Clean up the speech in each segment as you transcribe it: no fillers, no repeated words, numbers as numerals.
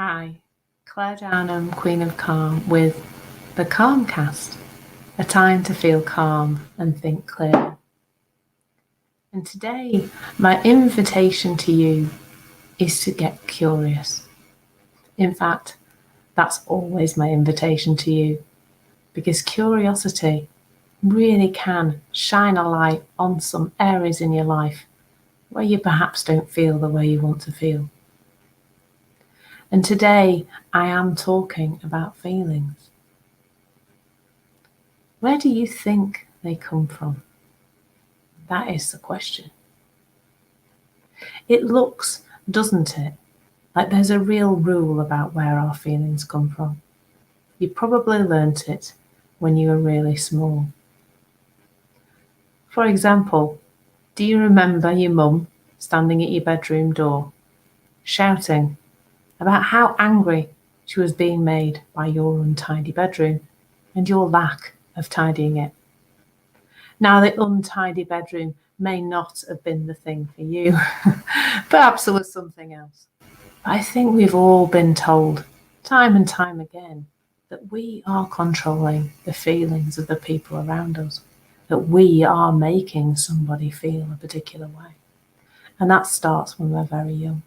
Hi, Claire Downham, Queen of Calm, with the Calmcast, a time to feel calm and think clear. And today, my invitation to you is to get curious. In fact, that's always my invitation to you, because curiosity really can shine a light on some areas in your life where you perhaps don't feel the way you want to feel. And today I am talking about feelings. Where do you think they come from? That is the question. It looks, doesn't it, like there's a real rule about where our feelings come from. You probably learnt it when you were really small. For example, do you remember your mum standing at your bedroom door, shouting about how angry she was being made by your untidy bedroom and your lack of tidying it? Now, the untidy bedroom may not have been the thing for you. Perhaps there was something else. But I think we've all been told time and time again that we are controlling the feelings of the people around us, that we are making somebody feel a particular way. And that starts when we're very young.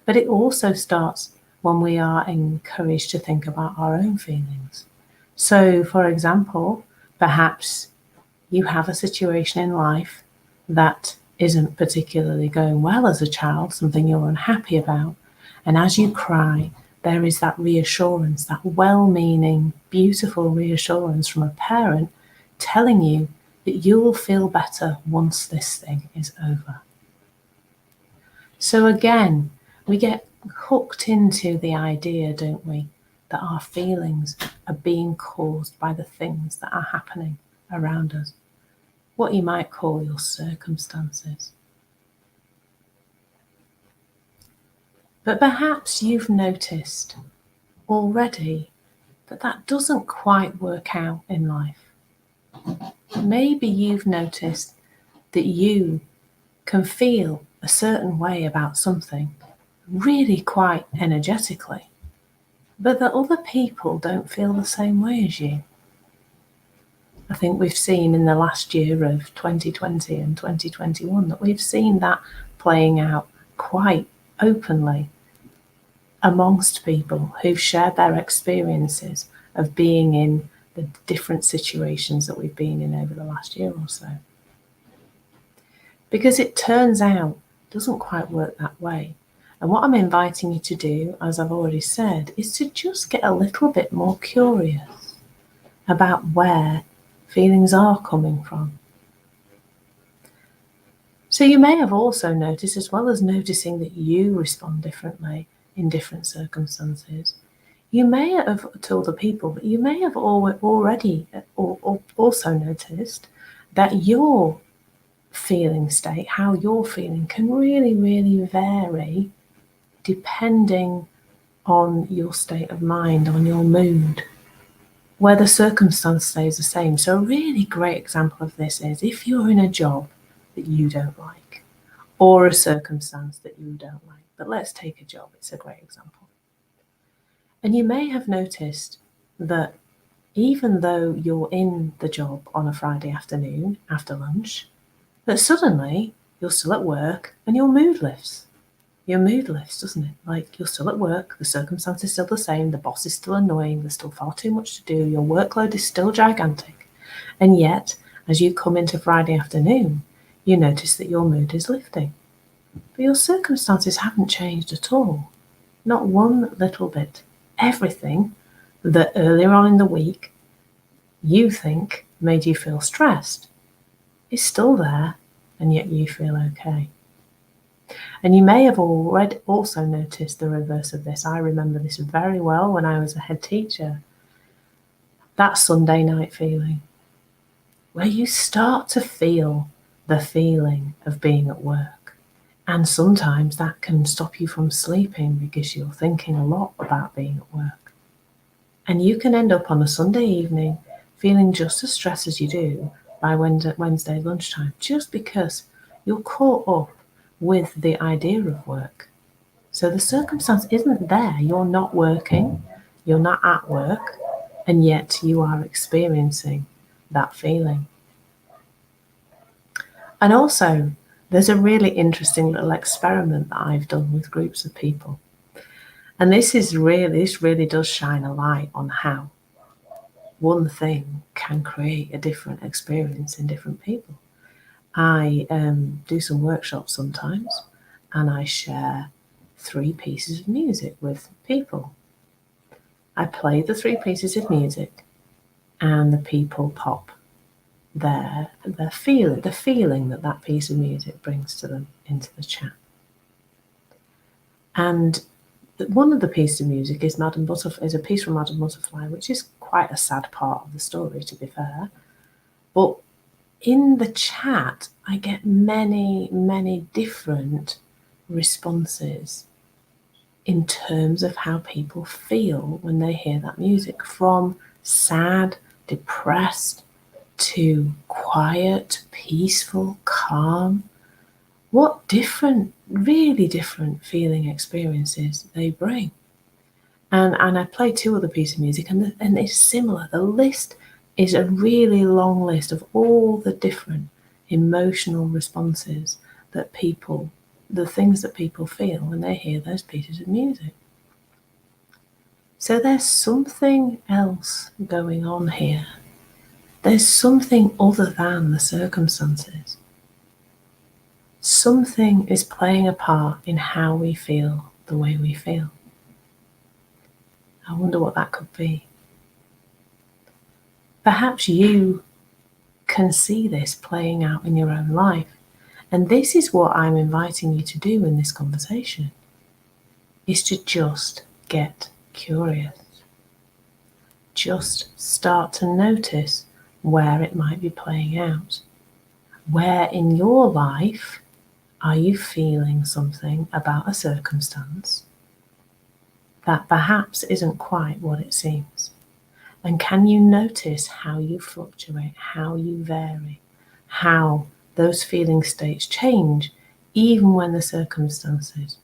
But it also starts when we are encouraged to think about our own feelings. So, for example, perhaps you have a situation in life that isn't particularly going well as a child, something you're unhappy about. And as you cry, there is that reassurance, that well-meaning, beautiful reassurance from a parent telling you that you will feel better once this thing is over. So again, we get hooked into the idea, don't we, that our feelings are being caused by the things that are happening around us, what you might call your circumstances. But perhaps you've noticed already that that doesn't quite work out in life. Maybe you've noticed that you can feel a certain way about something really quite energetically, but that other people don't feel the same way as you. I think we've seen in the last year of 2020 and 2021 that we've seen that playing out quite openly amongst people who've shared their experiences of being in the different situations that we've been in over the last year or so. Because it turns out it doesn't quite work that way. And what I'm inviting you to do, as I've already said, is to just get a little bit more curious about where feelings are coming from. So you may have also noticed, as well as noticing that you respond differently in different circumstances, you may have, to other people, but you may have already also noticed that your feeling state, how you're feeling, can really, really vary depending on your state of mind, on your mood, where the circumstance stays the same. So a really great example of this is if you're in a job that you don't like, or a circumstance that you don't like. But let's take a job, it's a great example. And you may have noticed that even though you're in the job on a Friday afternoon after lunch, that suddenly you're still at work and your mood lifts. Your mood lifts, doesn't it? Like, you're still at work, the circumstance is still the same, the boss is still annoying, there's still far too much to do, your workload is still gigantic. And yet, as you come into Friday afternoon, you notice that your mood is lifting. But your circumstances haven't changed at all. Not one little bit. Everything that earlier on in the week you think made you feel stressed is still there, and yet you feel okay. And you may have already also noticed the reverse of this. I remember this very well when I was a head teacher. That Sunday night feeling, where you start to feel the feeling of being at work. And sometimes that can stop you from sleeping because you're thinking a lot about being at work. And you can end up on a Sunday evening feeling just as stressed as you do by Wednesday lunchtime, just because you're caught up with the idea of work. So the circumstance isn't there. You're not working, you're not at work, and yet you are experiencing that feeling. And also, there's a really interesting little experiment that I've done with groups of people. And this really does shine a light on how one thing can create a different experience in different people. I do some workshops sometimes, and I share 3 pieces of music with people. I play the 3 pieces of music, and the people pop the feeling that piece of music brings to them into the chat. And one of the pieces of music is a piece from Madame Butterfly, which is quite a sad part of the story, to be fair. But in the chat, I get many, many different responses in terms of how people feel when they hear that music, from sad, depressed, to quiet, peaceful, calm. What really different feeling experiences they bring. And I play 2 other pieces of music, and it's similar. The list is a really long list of all the different emotional responses the things that people feel when they hear those pieces of music. So there's something else going on here. There's something other than the circumstances. Something is playing a part in how we feel the way we feel. I wonder what that could be. Perhaps you can see this playing out in your own life. And this is what I'm inviting you to do in this conversation, is to just get curious. Just start to notice where it might be playing out. Where in your life are you feeling something about a circumstance that perhaps isn't quite what it seems? And can you notice how you fluctuate, how you vary, how those feeling states change even when the circumstances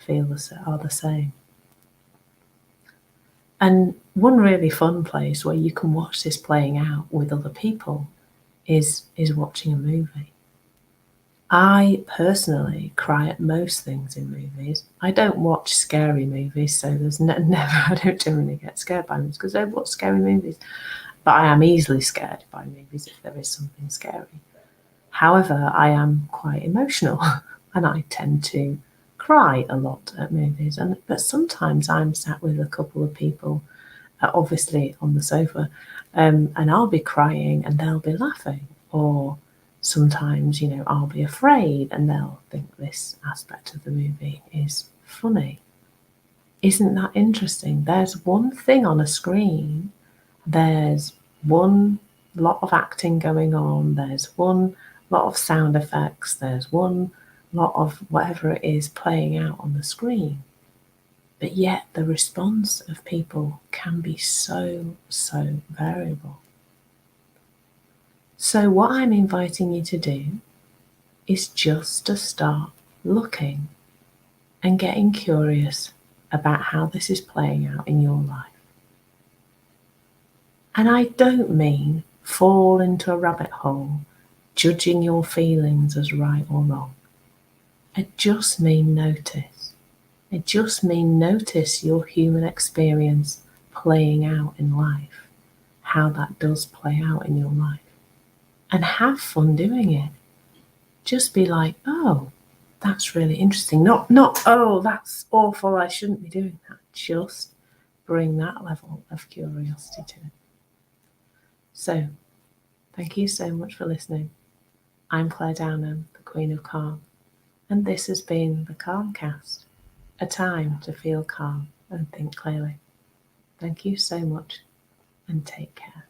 are the same? And one really fun place where you can watch this playing out with other people is watching a movie. I personally cry at most things in movies. I don't watch scary movies, so there's never, I don't generally get scared by movies because I don't watch scary movies. But I am easily scared by movies if there is something scary. However, I am quite emotional and I tend to cry a lot at movies. But sometimes I'm sat with a couple of people, obviously on the sofa, and I'll be crying and they'll be laughing. Or sometimes, I'll be afraid and they'll think this aspect of the movie is funny. Isn't that interesting? There's one thing on a screen, there's one lot of acting going on, there's one lot of sound effects, there's one lot of whatever it is playing out on the screen. But yet the response of people can be so, so variable. So what I'm inviting you to do is just to start looking and getting curious about how this is playing out in your life. And I don't mean fall into a rabbit hole judging your feelings as right or wrong. I just mean notice. I just mean notice your human experience playing out in life, how that does play out in your life. And have fun doing it. Just be like, oh, that's really interesting. Not, oh, that's awful, I shouldn't be doing that. Just bring that level of curiosity to it. So, thank you so much for listening. I'm Claire Downham, the Queen of Calm, and this has been the Calmcast, a time to feel calm and think clearly. Thank you so much, and take care.